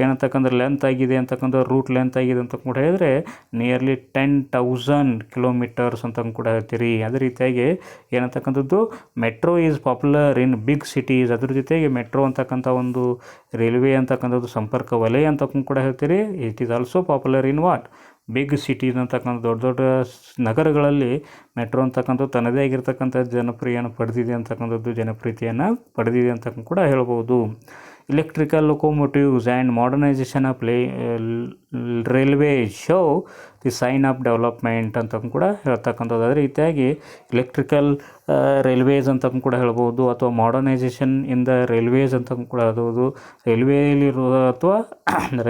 ಏನಂತಕ್ಕಂಥ ಲೆಂತ್ ಆಗಿದೆ ಅಂತಕ್ಕಂಥ ರೂಟ್ ಲೆಂತ್ ಆಗಿದೆ ಅಂತ ಕೂಡ ಹೇಳಿದ್ರೆ ನಿಯರ್ಲಿ 10,000 ಕಿಲೋಮೀಟರ್ಸ್ ಅಂತ ಕೂಡ ಹೇಳ್ತೀರಿ. ಅದೇ ರೀತಿಯಾಗಿ ಏನಂತಕ್ಕಂಥದ್ದು metro is popular in big cities. ಅದ್ರ ಜೊತೆಗೆ ಮೆಟ್ರೋ ಅಂತಕ್ಕಂಥ ಒಂದು ರೈಲ್ವೆ ಅಂತಕ್ಕಂಥದ್ದು ಸಂಪರ್ಕ ವಲಯ ಅಂತ ಕೂಡ ಹೇಳ್ತೀರಿ. It is also popular in what big cities ಅಂತಕ್ಕಂಥ ದೊಡ್ಡ ದೊಡ್ಡ ನಗರಗಳಲ್ಲಿ ಮೆಟ್ರೋ ಅಂತಕ್ಕಂಥದ್ದು ತನ್ನದೇ ಆಗಿರ್ತಕ್ಕಂಥ ಜನಪ್ರಿಯನ್ನು ಪಡೆದಿದೆ ಅಂತ ಕೂಡ ಹೇಳ್ಬೋದು. Electrical locomotives and modernisation of railway show the sign of development ಅಂತ ಕೂಡ ಹೇಳ್ತಕ್ಕಂಥದ್ದು. ಅದೇ ರೀತಿಯಾಗಿ ಇಲೆಕ್ಟ್ರಿಕಲ್ ರೈಲ್ವೇಸ್ ಅಂತ ಕೂಡ ಹೇಳ್ಬೋದು, ಅಥವಾ ಮಾಡರ್ನೈಸೇಷನ್ ಇನ್ ದ ರೈಲ್ವೇಸ್ ಅಂತ ಕೂಡ ಹೇಳ್ಬೋದು. ರೈಲ್ವೇಲಿರುವ ಅಥವಾ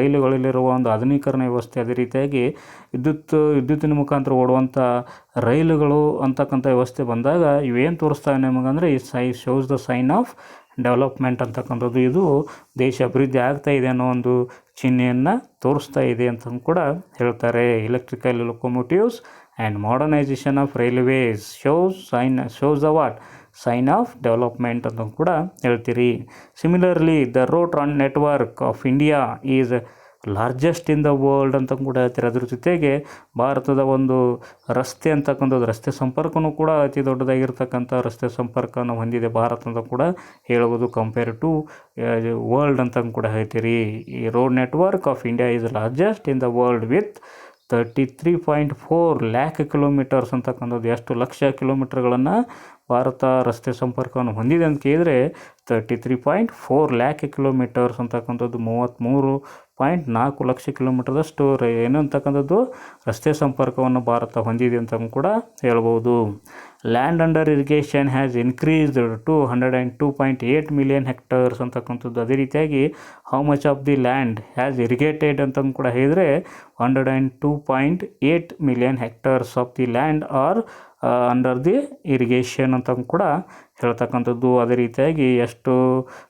ರೈಲುಗಳಲ್ಲಿರುವ ಒಂದು ಆಧುನೀಕರಣ ವ್ಯವಸ್ಥೆ, ಅದೇ ರೀತಿಯಾಗಿ ವಿದ್ಯುತ್ತಿನ ಮುಖಾಂತರ ಓಡುವಂಥ ರೈಲುಗಳು ಅಂತಕ್ಕಂಥ ವ್ಯವಸ್ಥೆ ಬಂದಾಗ ಇವೇನು ತೋರಿಸ್ತಾವೆ ನಮಗಂದರೆ ಈ shows the sign of development ಅಂತಕ್ಕಂಥದ್ದು. ಇದು ದೇಶ ಅಭಿವೃದ್ಧಿ ಆಗ್ತಾ ಇದೆ ಅನ್ನೋ ಒಂದು ಚಿಹ್ನೆಯನ್ನು ತೋರಿಸ್ತಾ ಇದೆ ಅಂತ ಕೂಡ ಹೇಳ್ತಾರೆ. Electrical locomotives and modernisation of railways shows the what sign of development ಅಂತ ಕೂಡ ಹೇಳ್ತೀರಿ. Similarly the road network of India is largest in the world ಅಂತ ಕೂಡ ಹೇಳ್ತಾರೆ. ಅದ್ರ ಜೊತೆಗೆ ಭಾರತದ ಒಂದು ರಸ್ತೆ ಅಂತಕ್ಕಂಥದ್ದು ರಸ್ತೆ ಸಂಪರ್ಕನೂ ಕೂಡ ಅತಿ ದೊಡ್ಡದಾಗಿರ್ತಕ್ಕಂಥ ರಸ್ತೆ ಸಂಪರ್ಕವನ್ನು ಹೊಂದಿದೆ ಭಾರತ ಅಂತ ಕೂಡ ಹೇಳ್ಬೋದು. ಕಂಪೇರ್ ಟು ವರ್ಲ್ಡ್ ಅಂತ ಕೂಡ ಹೇಳ್ತೀರಿ. ಈ road network of India is largest in the world with 33.4 lakh kilometres ಅಂತಕ್ಕಂಥದ್ದು. ಎಷ್ಟು ಲಕ್ಷ ಕಿಲೋಮೀಟರ್ಗಳನ್ನು ಭಾರತ ರಸ್ತೆ ಸಂಪರ್ಕವನ್ನು ಹೊಂದಿದೆ ಅಂತ ಕೇಳಿದರೆ 33.4 ಲ್ಯಾಕ್ ಕಿಲೋಮೀಟರ್ಸ್ ಅಂತಕ್ಕಂಥದ್ದು 33.4 ಲಕ್ಷ ಕಿಲೋಮೀಟರ್ದಷ್ಟು ಏನು ಅಂತಕ್ಕಂಥದ್ದು ರಸ್ತೆ ಸಂಪರ್ಕವನ್ನು ಭಾರತ ಹೊಂದಿದೆ ಅಂತ ಕೂಡ ಹೇಳ್ಬೋದು. Land under irrigation has increased to 102.8 million hectares ಅಂತಕ್ಕಂಥದ್ದು. ಅದೇ ರೀತಿಯಾಗಿ how much of the land has irrigated ಅಂತ ಕೂಡ ಹೇಳಿದರೆ 102.8 million hectares of the land are under the irrigation ಅಂತ ಕೂಡ ಹೇಳ್ತಕ್ಕಂಥದ್ದು. ಅದೇ ರೀತಿಯಾಗಿ ಎಷ್ಟು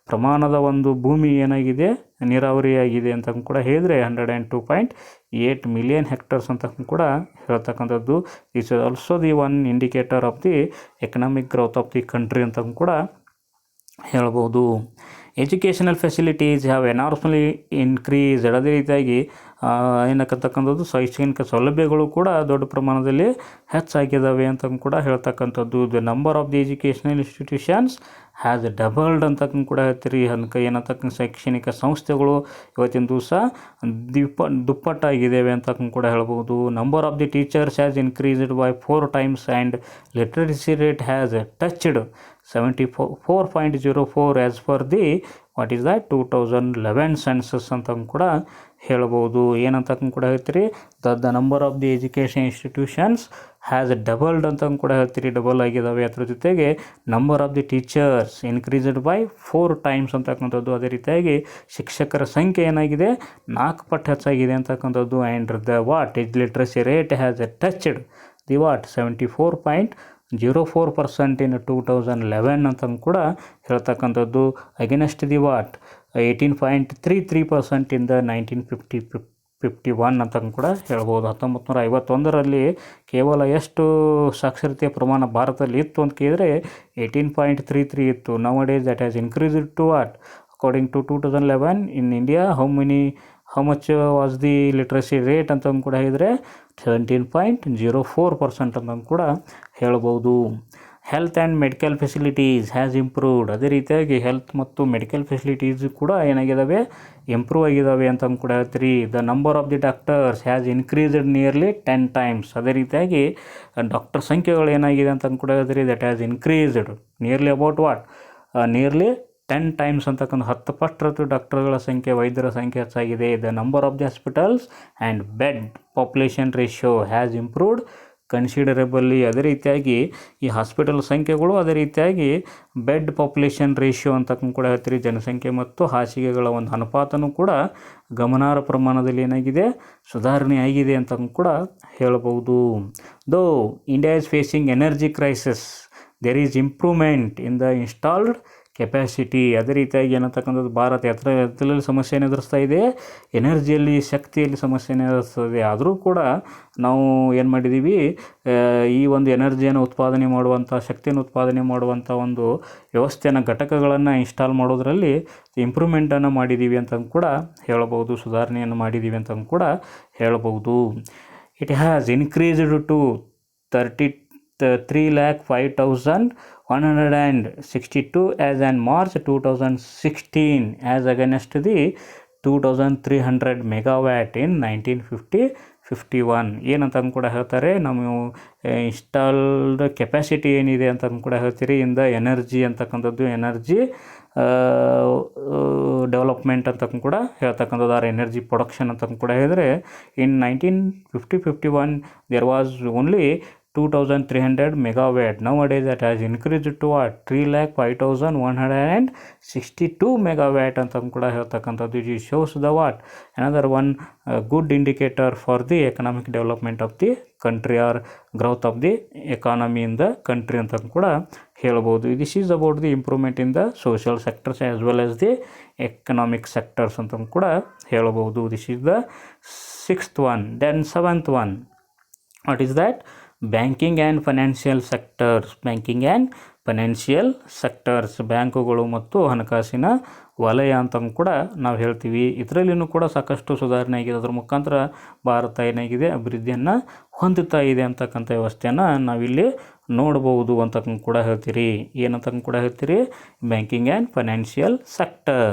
ಪ್ರಮಾಣದ ಒಂದು ಭೂಮಿ ಏನಾಗಿದೆ ನೀರಾವರಿಯಾಗಿದೆ ಅಂತ ಕೂಡ ಹೇಳಿದರೆ 102.8 ಮಿಲಿಯನ್ ಹೆಕ್ಟರ್ಸ್ ಅಂತ ಕೂಡ ಹೇಳ್ತಕ್ಕಂಥದ್ದು. Is also the one indicator of the economic growth of the country ಅಂತ ಕೂಡ ಹೇಳ್ಬೋದು. Educational facilities have enormously increased. ಅದೇ ರೀತಿಯಾಗಿ ಏನಕ್ಕಂತಕ್ಕಂಥದ್ದು ಶೈಕ್ಷಣಿಕ ಸೌಲಭ್ಯಗಳು ಕೂಡ ದೊಡ್ಡ ಪ್ರಮಾಣದಲ್ಲಿ ಹೆಚ್ಚಾಗಿದ್ದಾವೆ ಅಂತ ಕೂಡ ಹೇಳ್ತಕ್ಕಂಥದ್ದು. The number of the educational institutions has doubled ಅಂತ ಕೂಡ ಹೇಳ್ತೀರಿ. ಅದಕ್ಕೆ ಏನಂತಕ್ಕ ಶೈಕ್ಷಣಿಕ ಸಂಸ್ಥೆಗಳು ಇವತ್ತಿನ ದಿವಸ ದುಪ್ಪಟ್ಟಾಗಿದ್ದಾವೆ ಅಂತ ಕೂಡ ಹೇಳ್ಬೋದು. Number of the teachers has increased by 4 times and literacy rate has touched 74.04 as per the what is that 2011 census ಅಂತ ಕೂಡ ಹೇಳ್ಬೋದು. ಏನಂತ ಕೂಡ ಹೇಳ್ತೀರಿ the number of the education institutions has doubled ಅಂತ ಕೂಡ ಹೇಳ್ತೀರಿ, ಡಬಲ್ ಆಗಿದ್ದಾವೆ. ಅದ್ರ ಜೊತೆಗೆ number of the teachers increased by 4 times ಅಂತಕ್ಕಂಥದ್ದು. ಅದೇ ರೀತಿಯಾಗಿ ಶಿಕ್ಷಕರ ಸಂಖ್ಯೆ ಏನಾಗಿದೆ 4 ಪಟ್ಟು ಹೆಚ್ಚಾಗಿದೆ ಅಂತಕ್ಕಂಥದ್ದು. And the what is literacy rate has touched the what 74.04 0.04% ಇನ್ 2011 ಅಂತಂದು ಕೂಡ ಹೇಳ್ತಕ್ಕಂಥದ್ದು. Against the what 18.33% in the 1951 ಅಂತಂದು ಕೂಡ ಹೇಳ್ಬೋದು. 1951ರಲ್ಲಿ ಕೇವಲ ಎಷ್ಟು ಸಾಕ್ಷರತೆಯ ಪ್ರಮಾಣ ಭಾರತದಲ್ಲಿ ಇತ್ತು ಅಂತ ಕೇಳಿದರೆ 18.33 ಇತ್ತು. Nowadays that has increased to what according to 2011 in India how much was the literacy rate ಅಂತಂದು ಕೂಡ ಹೇಳಿದರೆ 17.04% ಅಂತಂದು ಕೂಡ ಹೇಳ್ಬೋದು. Health and medical facilities has improved. ಅದೇ ರೀತಿಯಾಗಿ ಹೆಲ್ತ್ ಮತ್ತು ಮೆಡಿಕಲ್ ಫೆಸಿಲಿಟೀಸ್ ಕೂಡ ಏನಾಗಿದ್ದಾವೆ, ಇಂಪ್ರೂವ್ ಆಗಿದ್ದಾವೆ ಅಂತಂದು ಕೂಡ ಹೇಳ್ತೀರಿ. The number of the doctors has increased nearly 10 times. ಅದೇ ರೀತಿಯಾಗಿ ಡಾಕ್ಟರ್ ಸಂಖ್ಯೆಗಳು ಏನಾಗಿದೆ ಅಂತಂದು ಕೂಡ ಹೇಳ್ತೀರಿ, that has increased nearly about what nearly 10 times ಅಂತಕ್ಕಂಥ 10 ಪಟ್ಟು ಡಾಕ್ಟರ್ಗಳ ಸಂಖ್ಯೆ, ವೈದ್ಯರ ಸಂಖ್ಯೆ ಹೆಚ್ಚಾಗಿದೆ. The number of the hospitals and bed population ratio has improved considerably. ಅದೇ ರೀತಿಯಾಗಿ ಈ ಹಾಸ್ಪಿಟಲ್ ಸಂಖ್ಯೆಗಳು, ಅದೇ ರೀತಿಯಾಗಿ ಬೆಡ್ ಪಾಪ್ಯುಲೇಷನ್ ರೇಷಿಯೋ ಅಂತಕ್ಕಂಥ ಕೂಡ ಹೇಳ್ತೀರಿ, ಜನಸಂಖ್ಯೆ ಮತ್ತು ಹಾಸಿಗೆಗಳ ಒಂದು ಅನುಪಾತನೂ ಕೂಡ ಗಮನಾರ್ಹ ಪ್ರಮಾಣದಲ್ಲಿ ಏನಾಗಿದೆ, ಸುಧಾರಣೆ ಆಗಿದೆ ಅಂತ ಕೂಡ ಹೇಳ್ಬೋದು. Though India is facing energy crisis, there is improvement in the installed capacity. ಅದೇ ರೀತಿಯಾಗಿ ಏನಂತಕ್ಕಂಥದ್ದು ಭಾರತ ಎತ್ತರಲ್ಲಿ ಸಮಸ್ಯೆಯನ್ನು ಎದುರಿಸ್ತಾ ಇದೆ, ಎನರ್ಜಿಯಲ್ಲಿ ಶಕ್ತಿಯಲ್ಲಿ ಸಮಸ್ಯೆಯನ್ನು ಎದುರಿಸ್ತದೆ. ಆದರೂ ಕೂಡ ನಾವು ಏನು ಮಾಡಿದ್ದೀವಿ, ಈ ಒಂದು ಎನರ್ಜಿಯನ್ನು ಉತ್ಪಾದನೆ ಮಾಡುವಂಥ, ಶಕ್ತಿಯನ್ನು ಉತ್ಪಾದನೆ ಮಾಡುವಂಥ ಒಂದು ವ್ಯವಸ್ಥೆಯನ್ನು, ಘಟಕಗಳನ್ನು ಇನ್ಸ್ಟಾಲ್ ಮಾಡೋದರಲ್ಲಿ ಇಂಪ್ರೂವ್ಮೆಂಟನ್ನು ಮಾಡಿದ್ದೀವಿ ಅಂತ ಕೂಡ ಹೇಳ್ಬೋದು, ಸುಧಾರಣೆಯನ್ನು ಮಾಡಿದ್ದೀವಿ ಅಂತ ಕೂಡ ಹೇಳ್ಬೋದು. It has increased to 3,05,162 as on March 2016 as against the 2,300 megawatt in 1951. ಏನಂತ ಕೂಡ ಹೇಳ್ತಾರೆ, ನಾವು ಇನ್ಸ್ಟಾಲ್ಡ್ ಕೆಪಾಸಿಟಿ ಏನಿದೆ ಅಂತ ಕೂಡ ಹೇಳ್ತೀರಿ. ಇಂದ ಎನರ್ಜಿ ಅಂತಕ್ಕಂಥದ್ದು, ಎನರ್ಜಿ ಡೆವಲಪ್ಮೆಂಟ್ ಅಂತ ಕೂಡ ಹೇಳ್ತಕ್ಕಂಥದ್ದು, ಆರ್ ಎನರ್ಜಿ ಪ್ರೊಡಕ್ಷನ್ ಅಂತ ಕೂಡ ಹೇಳಿದರೆ, in 1951 there was only 2,300 megawatt. Nowadays that has increased to 3,05,162 megawatt ಅಂತ ಕೂಡ ಹೇಳ್ತಕ್ಕಂಥದ್ದು. It shows the what another one good indicator for the economic development of the country or growth of the economy in the country ಅಂತ ಕೂಡ ಹೇಳ್ಬೋದು. This is about the improvement in the social sectors as well as the economic sectors ಅಂತ ಕೂಡ ಹೇಳ್ಬೋದು. This is the 6th one. Then 7th one, what is that? Banking and financial sectors. Banking and financial sectors, ಬ್ಯಾಂಕುಗಳು ಮತ್ತು ಹಣಕಾಸಿನ ವಲಯ ಅಂತ ಕೂಡ ನಾವು ಹೇಳ್ತೀವಿ. ಇದರಲ್ಲಿಯೂ ಕೂಡ ಸಾಕಷ್ಟು ಸುಧಾರಣೆ ಆಗಿದೆ. ಅದರ ಮುಖಾಂತರ ಭಾರತ ಏನಾಗಿದೆ, ಅಭಿವೃದ್ಧಿಯನ್ನು ಹೊಂದುತ್ತಾ ಇದೆ ಅಂತಕ್ಕಂಥ ವ್ಯವಸ್ಥೆಯನ್ನು ನಾವಿಲ್ಲಿ ನೋಡ್ಬೋದು ಅಂತ ಕೂಡ ಹೇಳ್ತೀರಿ. ಏನಂತ ಕೂಡ ಹೇಳ್ತೀರಿ, banking and financial sector.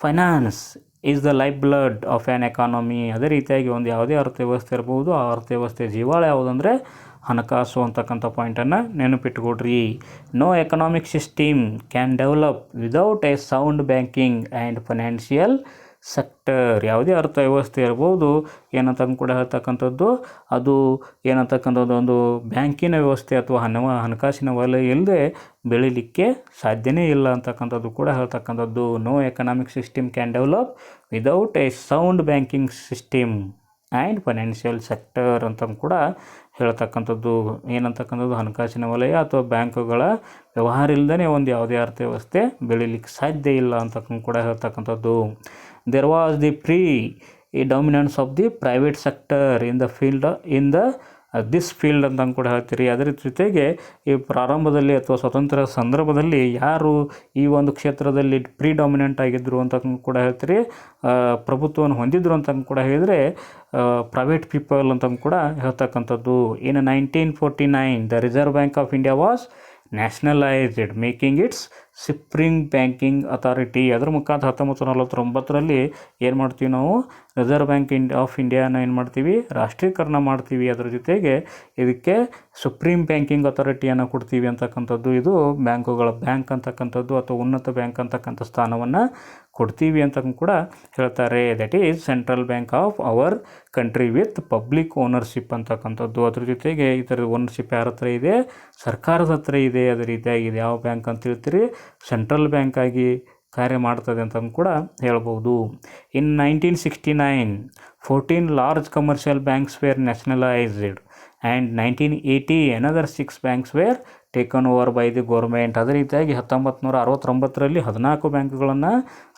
Finance is the lifeblood of an economy. ಅದೇ ರೀತಿಯಾಗಿ ಒಂದು ಯಾವುದೇ ಅರ್ಥವ್ಯವಸ್ಥೆ ಇರ್ಬೋದು, ಆ ಅರ್ಥವ್ಯವಸ್ಥೆ ಜೀವಾಳ ಯಾವುದಂದರೆ ಹಣಕಾಸು ಅಂತಕ್ಕಂಥ ಪಾಯಿಂಟನ್ನು ನೆನಪಿಟ್ಕೊಡ್ರಿ. No economic system can develop without a sound banking and financial sector. ಯಾವುದೇ ಅರ್ಥವ್ಯವಸ್ಥೆ ಇರ್ಬೋದು, ಏನಂತ ಕೂಡ ಹೇಳ್ತಕ್ಕಂಥದ್ದು, ಅದು ಏನಂತಕ್ಕಂಥದ್ದು ಒಂದು ಬ್ಯಾಂಕಿನ ವ್ಯವಸ್ಥೆ ಅಥವಾ ಹಣಕಾಸಿನ ವಲಯ ಇಲ್ಲದೆ ಬೆಳೀಲಿಕ್ಕೆ ಸಾಧ್ಯನೇ ಇಲ್ಲ ಅಂತಕ್ಕಂಥದ್ದು ಕೂಡ ಹೇಳ್ತಕ್ಕಂಥದ್ದು. No economic system can develop without a sound banking system and financial sector ಅಂತ ಕೂಡ ಹೇಳ್ತಕ್ಕಂಥದ್ದು. ಏನಂತಕ್ಕಂಥದ್ದು, ಹಣಕಾಸಿನ ವಲಯ ಅಥವಾ ಬ್ಯಾಂಕುಗಳ ವ್ಯವಹಾರ ಇಲ್ಲದೇ ಒಂದು ಯಾವುದೇ ಅರ್ಥವ್ಯವಸ್ಥೆ ಬೆಳೀಲಿಕ್ಕೆ ಸಾಧ್ಯ ಇಲ್ಲ ಅಂತ ಕೂಡ ಹೇಳ್ತಕ್ಕಂಥದ್ದು. There was the dominance of the private sector in the this field ಅಂತ ಕೂಡ ಹೇಳ್ತೀರಿ. ಅದರ ಜೊತೆಗೆ ಈ ಪ್ರಾರಂಭದಲ್ಲಿ ಅಥವಾ ಸ್ವತಂತ್ರ ಸಂದರ್ಭದಲ್ಲಿ ಯಾರು ಈ ಒಂದು ಕ್ಷೇತ್ರದಲ್ಲಿ ಡಾಮಿನೆಂಟ್ ಆಗಿದ್ದರು ಅಂತ ಕೂಡ ಹೇಳ್ತೀರಿ, ಪ್ರಭುತ್ವವನ್ನು ಹೊಂದಿದ್ರು ಅಂತ ಕೂಡ ಹೇಳಿದರೆ ಪ್ರೈವೇಟ್ ಪೀಪಲ್ ಅಂತ ಕೂಡ ಹೇಳ್ತಕ್ಕಂಥದ್ದು. ಇನ್ 1949 the reserve bank of India was nationalised making it's supreme banking authority. ಅದರ ಮುಖಾಂತರ 1949ರಲ್ಲಿ ಏನು ಮಾಡ್ತೀವಿ ನಾವು, ರಿಸರ್ವ್ ಬ್ಯಾಂಕ್ ಆಫ್ ಇಂಡಿಯಾನ ಏನು ಮಾಡ್ತೀವಿ, ರಾಷ್ಟ್ರೀಕರಣ ಮಾಡ್ತೀವಿ. ಅದರ ಜೊತೆಗೆ ಇದಕ್ಕೆ ಸುಪ್ರೀಂ ಬ್ಯಾಂಕಿಂಗ್ ಅಥಾರಿಟಿಯನ್ನು ಕೊಡ್ತೀವಿ ಅಂತಕ್ಕಂಥದ್ದು. ಇದು ಬ್ಯಾಂಕುಗಳ ಬ್ಯಾಂಕ್ ಅಂತಕ್ಕಂಥದ್ದು ಅಥವಾ ಉನ್ನತ ಬ್ಯಾಂಕ್ ಅಂತಕ್ಕಂಥ ಸ್ಥಾನವನ್ನು ಕೊಡ್ತೀವಿ ಅಂತ ಕೂಡ ಹೇಳ್ತಾರೆ. That is central bank of our country with public ownership ಅಂತಕ್ಕಂಥದ್ದು. ಅದ್ರ ಜೊತೆಗೆ ಇದರ ಓನರ್ಶಿಪ್ ಯಾರ ಹತ್ರ ಇದೆ, ಸರ್ಕಾರದ ಹತ್ರ ಇದೆ. ಅದೇ ರೀತಿಯಾಗಿದೆ ಯಾವ ಬ್ಯಾಂಕ್ ಅಂತ ಹೇಳ್ತೀರಿ, ಸೆಂಟ್ರಲ್ ಬ್ಯಾಂಕ್ ಆಗಿ ಕಾರ್ಯ ಮಾಡ್ತದೆ ಅಂತ ಕೂಡ ಹೇಳ್ಬೋದು. In 1969 14 large commercial banks were nationalised. And 1980 another 6 banks were taken over by the government. ಅದೇ ರೀತಿಯಾಗಿ 1969ರಲ್ಲಿ 14 ಬ್ಯಾಂಕ್ಗಳನ್ನು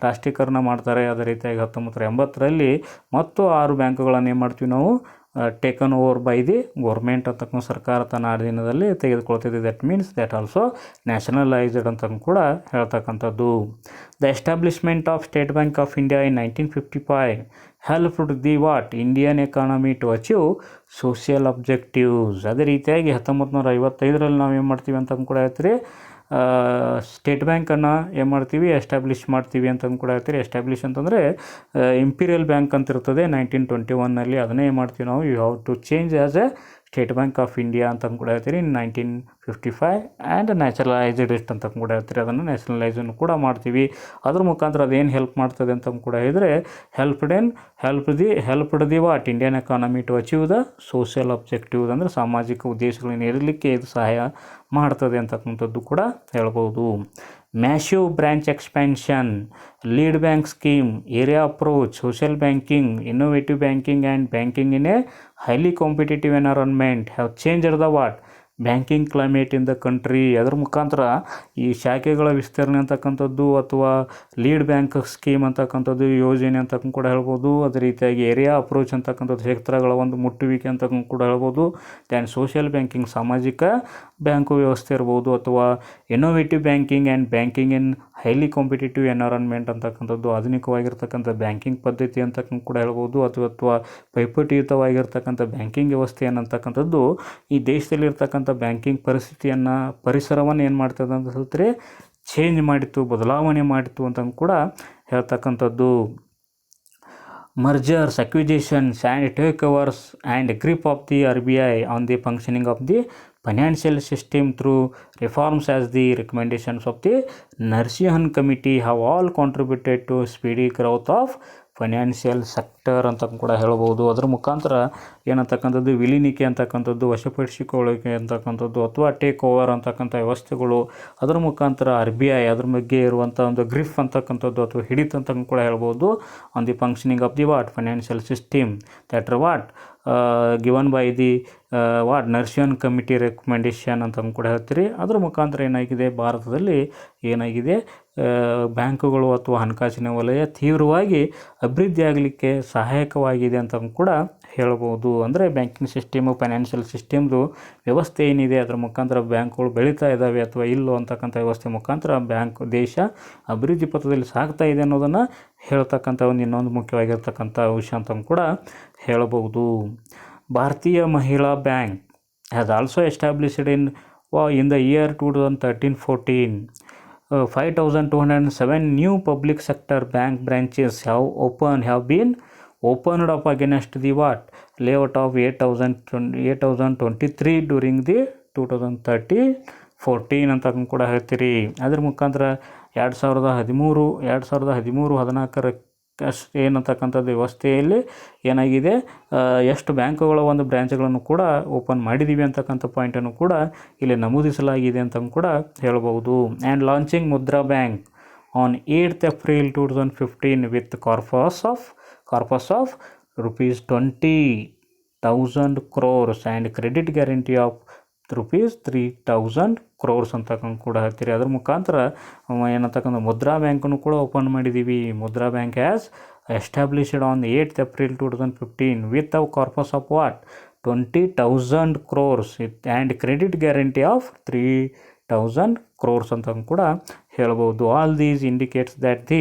ರಾಷ್ಟ್ರೀಕರಣ ಮಾಡ್ತಾರೆ. ಅದೇ ರೀತಿಯಾಗಿ 1980ರಲ್ಲಿ ಮತ್ತು 6 ಬ್ಯಾಂಕ್ಗಳನ್ನು ಏನು ಮಾಡ್ತೀವಿ ನಾವು taken over by the government ಅಂತಕ್ಕಂಥ ಸರ್ಕಾರ ತನ್ನ ಅಧೀನದಲ್ಲಿ ತೆಗೆದುಕೊಳ್ತಿದೆ. That means that also nationalised ಅಂತ ಕೂಡ ಹೇಳ್ತಕ್ಕಂಥದ್ದು. The establishment of State Bank of India in 1955 helped the what Indian economy to achieve social objectives. ಅದೇ ರೀತಿಯಾಗಿ 1955ರಲ್ಲಿ ನಾವು ಏನು ಮಾಡ್ತೀವಿ ಅಂತ ಕೂಡ ಹೇಳ್ತೀರಿ, ಸ್ಟೇಟ್ ಬ್ಯಾಂಕನ್ನು ಏನು ಮಾಡ್ತೀವಿ ಎಸ್ಟಾಬ್ಲಿಷ್ ಮಾಡ್ತೀವಿ ಅಂತಂದು ಕೂಡ ಹೇಳ್ತೀರಿ. ಎಸ್ಟಾಬ್ಲಿಷ್ ಅಂತಂದರೆ ಇಂಪೀರಿಯಲ್ ಬ್ಯಾಂಕ್ ಅಂತ ಇರ್ತದೆ 1921ನಲ್ಲಿ, ಅದನ್ನೇ ಏನು ಮಾಡ್ತೀವಿ ನಾವು you have to change as a State Bank of India ಅಂತ ಕೂಡ ಹೇಳ್ತೀರಿ 1955 ಆ್ಯಂಡ್ ನ್ಯಾಚುರಲೈಸ್ಡ್ ಇಸ್ಟ್ ಅಂತ ಕೂಡ ಹೇಳ್ತೀರಿ. ಅದನ್ನು ನ್ಯಾಷನಲೈಸನ್ನು ಕೂಡ ಮಾಡ್ತೀವಿ. ಅದ್ರ ಮುಖಾಂತರ ಅದೇನು ಹೆಲ್ಪ್ ಮಾಡ್ತದೆ ಅಂತ ಕೂಡ ಹೇಳಿದರೆ helped the what Indian economy to achieve the social objectives, ಅಂದರೆ ಸಾಮಾಜಿಕ ಉದ್ದೇಶಗಳನ್ನು ಏರಲಿಕ್ಕೆ ಇದು ಸಹಾಯ ಮಾಡ್ತದೆ ಅಂತಕ್ಕಂಥದ್ದು ಕೂಡ ಹೇಳ್ಬೋದು. Massive branch expansion, lead bank scheme, area approach, social banking, innovative banking and banking in a highly competitive environment have changed the what banking climate in the country. ಅದರ ಮುಖಾಂತರ ಈ ಶಾಖೆಗಳ ವಿಸ್ತರಣೆ ಅಂತಕ್ಕಂಥದ್ದು ಅಥವಾ ಲೀಡ್ ಬ್ಯಾಂಕ್ ಸ್ಕೀಮ್ ಅಂತಕ್ಕಂಥದ್ದು ಯೋಜನೆ ಅಂತ ಕೂಡ ಹೇಳ್ಬೋದು. ಅದೇ ರೀತಿಯಾಗಿ ಏರಿಯಾ ಅಪ್ರೋಚ್ ಅಂತಕ್ಕಂಥದ್ದು ಕ್ಷೇತ್ರಗಳ ಒಂದು ಮುಟ್ಟುವಿಕೆ ಅಂತ ಕೂಡ ಹೇಳ್ಬೋದು. ದ್ಯಾನ್ ಸೋಷಿಯಲ್ ಬ್ಯಾಂಕಿಂಗ್ ಸಾಮಾಜಿಕ ಬ್ಯಾಂಕು ವ್ಯವಸ್ಥೆ ಇರ್ಬೋದು, ಅಥವಾ innovative banking and banking in highly competitive environment ಅಂತಕ್ಕಂಥದ್ದು ಆಧುನಿಕವಾಗಿರ್ತಕ್ಕಂಥ ಬ್ಯಾಂಕಿಂಗ್ ಪದ್ಧತಿ ಅಂತ ಕೂಡ ಹೇಳ್ಬೋದು. ಅಥವಾ ಪೈಪೋಟಿಯುತವಾಗಿರ್ತಕ್ಕಂಥ ಬ್ಯಾಂಕಿಂಗ್ ವ್ಯವಸ್ಥೆ ಅನ್ನತಕ್ಕಂಥದ್ದು ಈ ದೇಶದಲ್ಲಿರ್ತಕ್ಕಂಥ ಬ್ಯಾಂಕಿಂಗ್ ಪರಿಸರವನ್ನು ಏನು ಮಾಡ್ತದೆ ಅಂತ ಹೇಳ್ತಾರೆ ಚೇಂಜ್ ಮಾಡಿತ್ತು, ಬದಲಾವಣೆ ಮಾಡಿತ್ತು ಅಂತ ಕೂಡ ಹೇಳ್ತಕ್ಕಂಥದ್ದು. Mergers, acquisitions and take overs and grip of the RBI on the functioning of the financial system through reforms as the recommendations of the Narsihan Committee have all contributed to speedy growth of financial sector ಅಂತ ಕೂಡ ಹೇಳ್ಬೋದು. ಅದರ ಮುಖಾಂತರ ಏನಂತಕ್ಕಂಥದ್ದು ವಿಲೀನಿಕೆ ಅಂತಕ್ಕಂಥದ್ದು, ವಶಪಡಿಸಿಕೊಳ್ಳಿಕೆ ಅಂತಕ್ಕಂಥದ್ದು, ಅಥವಾ take over ಅಂತಕ್ಕಂಥ ವ್ಯವಸ್ಥೆಗಳು, ಅದರ ಮುಖಾಂತರ RBI ಅದ್ರ ಬಗ್ಗೆ ಇರುವಂಥ ಒಂದು ಗ್ರಿಫ್ ಅಂತಕ್ಕಂಥದ್ದು ಅಥವಾ ಹಿಡಿತ ಅಂತ ಕೂಡ ಹೇಳ್ಬೋದು on the functioning of the what financial system that what given by the Narasimham committee recommendation ಅಂತ ಕೂಡ ಹೇಳ್ತೀರಿ. ಅದರ ಮುಖಾಂತರ ಏನಾಗಿದೆ, ಭಾರತದಲ್ಲಿ ಏನಾಗಿದೆ, ಬ್ಯಾಂಕುಗಳು ಅಥವಾ ಹಣಕಾಸಿನ ವಲಯ ತೀವ್ರವಾಗಿ ಅಭಿವೃದ್ಧಿ ಆಗಲಿಕ್ಕೆ ಸಹಾಯಕವಾಗಿದೆ ಅಂತ ಕೂಡ ಹೇಳ್ಬೋದು. ಅಂದರೆ ಬ್ಯಾಂಕಿಂಗ್ ಸಿಸ್ಟಮು, ಫೈನಾನ್ಷಿಯಲ್ ಸಿಸ್ಟಮ್ದು ವ್ಯವಸ್ಥೆ ಏನಿದೆ ಅದರ ಮುಖಾಂತರ ಬ್ಯಾಂಕ್ಗಳು ಬೆಳೀತಾ ಇದ್ದಾವೆ ಅಥವಾ ಇಲ್ಲೋ ಅಂತಕ್ಕಂಥ ವ್ಯವಸ್ಥೆ ಮುಖಾಂತರ ದೇಶ ಅಭಿವೃದ್ಧಿ ಪಥದಲ್ಲಿ ಸಾಗ್ತಾ ಇದೆ ಅನ್ನೋದನ್ನು ಹೇಳ್ತಕ್ಕಂಥ ಇನ್ನೊಂದು ಮುಖ್ಯವಾಗಿರ್ತಕ್ಕಂಥ ವಿಷಯ ಅಂತ ಕೂಡ ಹೇಳ್ಬೋದು. ಭಾರತೀಯ ಮಹಿಳಾ bank has also established in the year 2013-14 5,207 new public sector bank branches have been opened up against the layout of 8,023 during the 2013-14 ಅಂತ ಕೂಡ ಹೇಳ್ತೀರಿ. ಅದ್ರ ಮುಖಾಂತರ 2013-14 ಏನಂತಕ್ಕಂಥದ್ದು ವ್ಯವಸ್ಥೆಯಲ್ಲಿ ಏನಾಗಿದೆ, ಎಷ್ಟು ಬ್ಯಾಂಕುಗಳ ಒಂದು ಬ್ರ್ಯಾಂಚ್ಗಳನ್ನು ಕೂಡ ಓಪನ್ ಮಾಡಿದ್ದೀವಿ ಅಂತಕ್ಕಂಥ ಪಾಯಿಂಟನ್ನು ಕೂಡ ಇಲ್ಲಿ ನಮೂದಿಸಲಾಗಿದೆ ಅಂತ ಕೂಡ ಹೇಳ್ಬೋದು. And launching Mudra bank on 8th April 2015 with corpus of ₹20,000 crores and credit guarantee of ₹3,000 crores ಅಂತ ಕೂಡ ಹೇಳ್ತೀರಿ. ಅದ್ರ ಮುಖಾಂತರ ಏನಂತಕ್ಕಂಥ ಮುದ್ರಾ ಬ್ಯಾಂಕನ್ನು ಕೂಡ ಓಪನ್ ಮಾಡಿದ್ದೀವಿ. Mudra bank has established on 8th April 2015 with a corpus of 20,000 crores and credit guarantee of 3,000 crores ಅಂತ ಕೂಡ ಹೇಳ್ಬೋದು. All these indicates that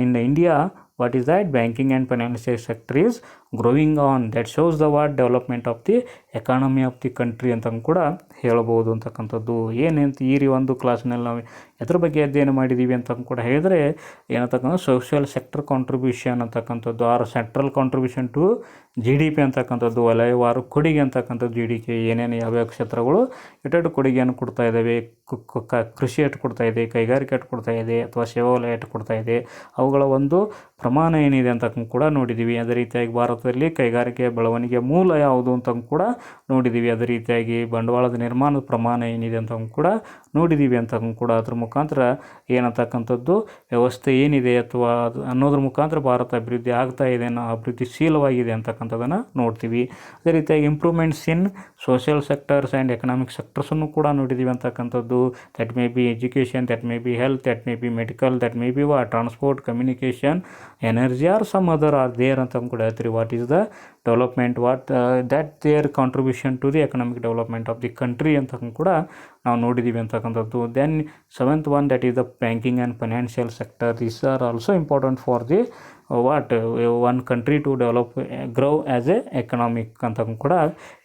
in India what is that banking and financial sector is growing on, that shows the development of the economy of the country ಅಂತ ಕೂಡ ಹೇಳ್ಬೋದು ಅಂತಕ್ಕಂಥದ್ದು. ಏನಂತ ಈ ಒಂದು ಕ್ಲಾಸ್ನಲ್ಲಿ ನಾವು ಎದ್ರ ಬಗ್ಗೆ ಅಧ್ಯಯನ ಮಾಡಿದ್ದೀವಿ ಅಂತ ಕೂಡ ಹೇಳಿದರೆ ಏನಂತಕ್ಕಂಥ ಸೋಷಿಯಲ್ ಸೆಕ್ಟರ್ ಕಾಂಟ್ರಿಬ್ಯೂಷನ್ ಅಂತಕ್ಕಂಥದ್ದು, or central contribution to GDP ಅಂತಕ್ಕಂಥದ್ದು, ವಲಯವಾರು ಕೊಡುಗೆ ಅಂತಕ್ಕಂಥದ್ದು, GDP ಏನೇನು ಯಾವ್ಯಾವ ಕ್ಷೇತ್ರಗಳು ಎಷ್ಟೆಷ್ಟು ಕೊಡುಗೆಯನ್ನು ಕೊಡ್ತಾ ಇದ್ದಾವೆ, ಕೃಷಿ ಎಷ್ಟು ಕೊಡ್ತಾ ಇದೆ, ಕೈಗಾರಿಕೆ ಎಷ್ಟು ಕೊಡ್ತಾ ಇದೆ, ಅಥವಾ ಸೇವಾ ವಲಯ ಎಷ್ಟು ಕೊಡ್ತಾ ಇದೆ, ಅವುಗಳ ಒಂದು ಪ್ರಮಾಣ ಏನಿದೆ ಅಂತ ಕೂಡ ನೋಡಿದ್ದೀವಿ. ಅದೇ ರೀತಿಯಾಗಿ ಭಾರತ ಭಾರತದಲ್ಲಿ ಕೈಗಾರಿಕೆಯ ಬೆಳವಣಿಗೆಯ ಮೂಲ ಯಾವುದು ಅಂತ ಕೂಡ ನೋಡಿದ್ದೀವಿ. ಅದೇ ರೀತಿಯಾಗಿ ಬಂಡವಾಳದ ನಿರ್ಮಾಣದ ಪ್ರಮಾಣ ಏನಿದೆ ಅಂತ ಕೂಡ ನೋಡಿದ್ದೀವಿ ಅಂತ ಕೂಡ ಅದ್ರ ಮುಖಾಂತರ ಏನಂತಕ್ಕಂಥದ್ದು ವ್ಯವಸ್ಥೆ ಏನಿದೆ ಅಥವಾ ಅನ್ನೋದ್ರ ಮುಖಾಂತರ ಭಾರತ ಅಭಿವೃದ್ಧಿ ಆಗ್ತಾ ಇದೆ, ಅಭಿವೃದ್ಧಿಶೀಲವಾಗಿದೆ ಅಂತಕ್ಕಂಥದ್ದನ್ನು ನೋಡ್ತೀವಿ. ಅದೇ ರೀತಿಯಾಗಿ improvements in social sectors and economic ಸೆಕ್ಟರ್ಸನ್ನು ಕೂಡ ನೋಡಿದ್ದೀವಿ ಅಂತಕ್ಕಂಥದ್ದು. That may be education, that may be health, that may be medical, that may be transport, communication, energy are some other are there ಅಂತ ಕೂಡ ಹೇಳ್ತೀರಿ. What is the development, that their contribution to the economic development of the country ಅಂತ ಕೂಡ ನಾವು ನೋಡಿದ್ದೀವಿ ಅಂತಕ್ಕಂಥದ್ದು. Then 7th one, that is the banking and financial sector. These are also important for the one country to develop, grow as a economic ಅಂತ ಕೂಡ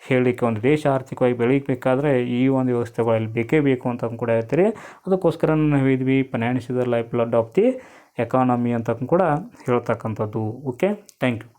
ಹೇಳಲಿಕ್ಕೆ. ಒಂದು ದೇಶ ಆರ್ಥಿಕವಾಗಿ ಬೆಳೀಬೇಕಾದ್ರೆ ಈ ಒಂದು ವ್ಯವಸ್ಥೆಗಳಲ್ಲಿ ಬೇಕೇ ಬೇಕು ಅಂತ ಕೂಡ ಹೇಳ್ತೀರಿ. ಅದಕ್ಕೋಸ್ಕರ ನಾವು ಹೇಳಿದ್ವಿ finance is the lifeblood of the economy ಅಂತ ಕೂಡ ಹೇಳ್ತಕ್ಕಂಥದ್ದು. Okay, thank you.